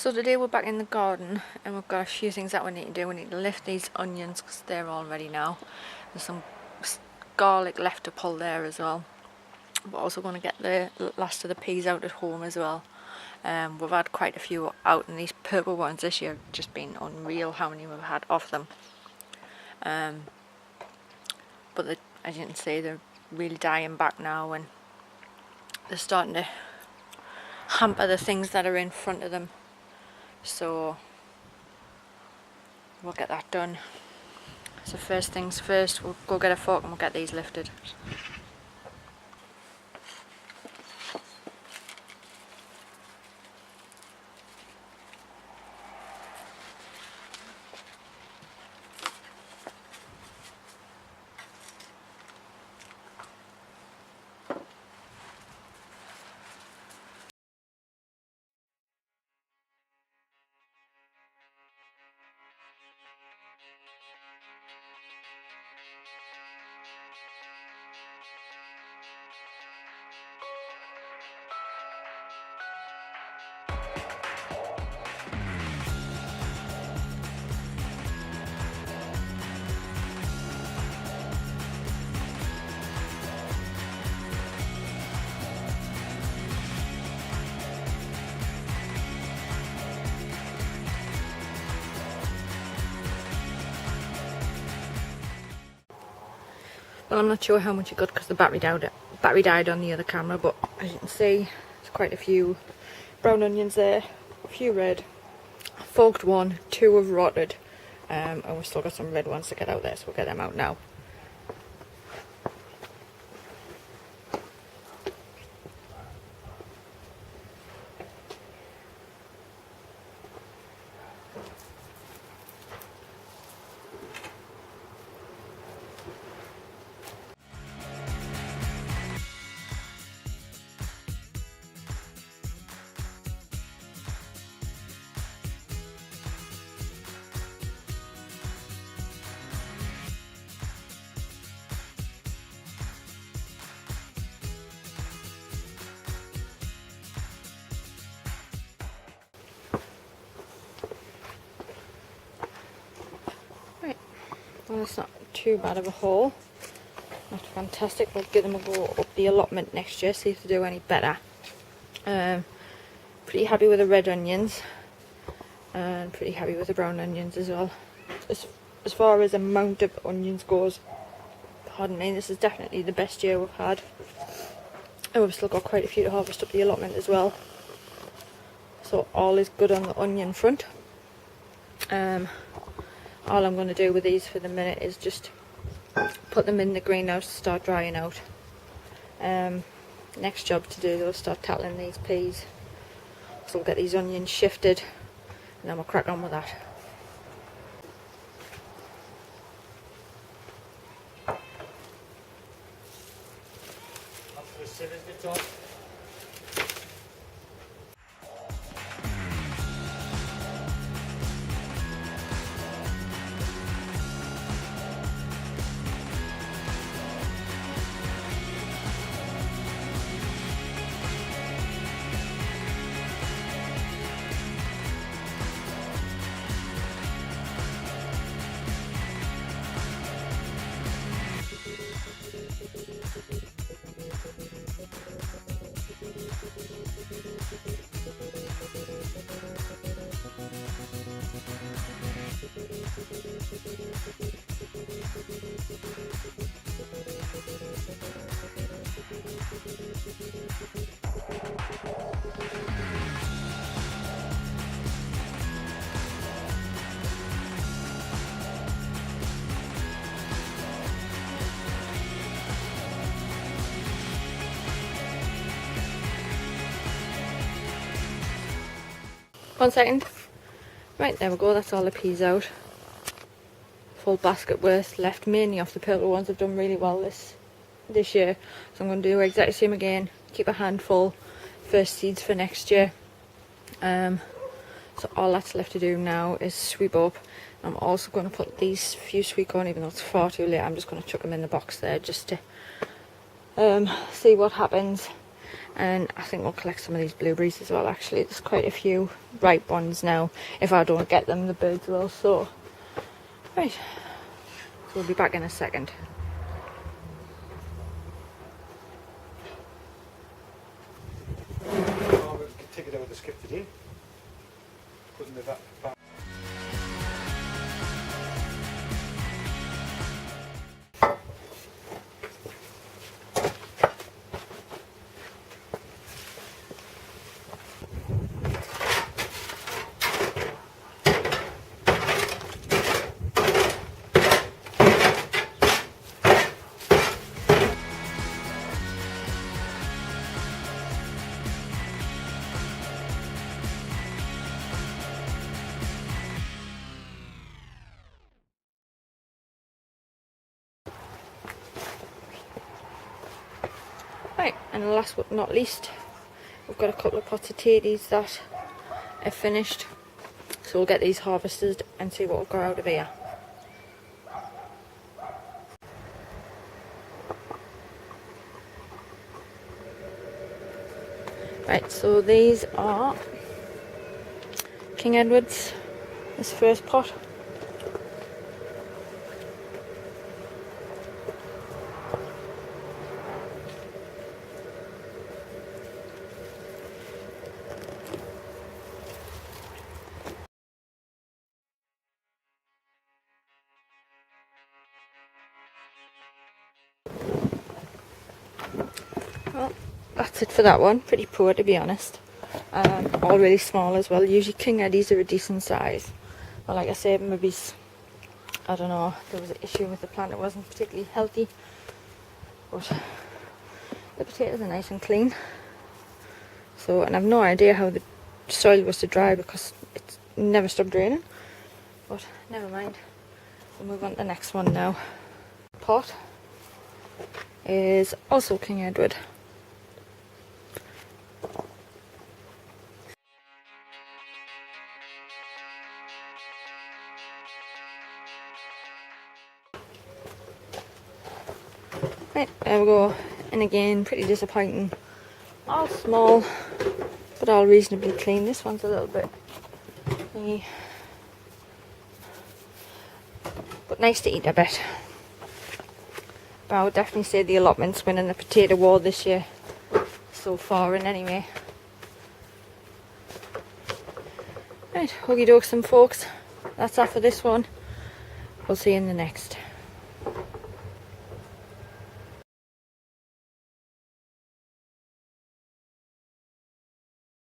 So today we're back in the garden and we've got a few things that we need to do. We need to lift these onions because they're all ready now. There's some garlic left to pull there as well. We're also going to get the last of the peas out at home as well. We've had quite a few out, and these purple ones this year have just been unreal how many we've had of them. But as you can see, they're really dying back now and they're starting to hamper the things that are in front of them. So we'll get that done. So first things first, we'll go get a fork and we'll get these lifted. Well, I'm not sure how much it got because the battery died on the other camera, but as you can see, there's quite a few brown onions there, a few red. I forked one, 2 have rotted, and we've still got some red ones to get out there, so we'll get them out now. Well, it's not too bad of a haul, not fantastic. We'll give them a go up the allotment next year, see if they do any better. Pretty happy with the red onions and pretty happy with the brown onions as well. As far as amount of onions goes, pardon me, this is definitely the best year we've had, and we've still got quite a few to harvest up the allotment as well, so all is good on the onion front. All I'm going to do with these for the minute is just put them in the greenhouse to start drying out. Next job to do, we'll start tackling these peas. So we'll get these onions shifted and then we'll crack on with that. One second. Right, there we go, that's all the peas out. Full basket worth left, mainly off the purple ones. Have done really well this year, so I'm going to do exactly the same again, keep a handful, first seeds for next year. So all that's left to do now is sweep up. I'm also going to put these few sweet corn, even though it's far too late, I'm just going to chuck them in the box there just to see what happens. And I think we'll collect some of these blueberries as well. Actually, there's quite a few ripe ones now. If I don't get them, the birds will. So right, so we'll be back in a second. Take it out of the skip today. Put in the back. Right, and last but not least, we've got a couple of pots of potatoes that are finished. So we'll get these harvested and see what we've got out of here. Right, so these are King Edward's, this first pot. Well, that's it for that one. Pretty poor, to be honest. All really small as well. Usually King Eddies are a decent size. But like I said, maybe, I don't know, there was an issue with the plant. It wasn't particularly healthy. But the potatoes are nice and clean. So, and I've no idea how the soil was to dry because it's never stopped raining. But never mind. We'll move on to the next one now. Pot is also King Edward. Right, there we go. And again, pretty disappointing. All small, but all reasonably clean. This one's a little bit thingy, but nice to eat, I bet. But I would definitely say the allotment's winning the potato war this year so far, and anyway. Right, huggy dokes and folks. That's that for this one. We'll see you in the next.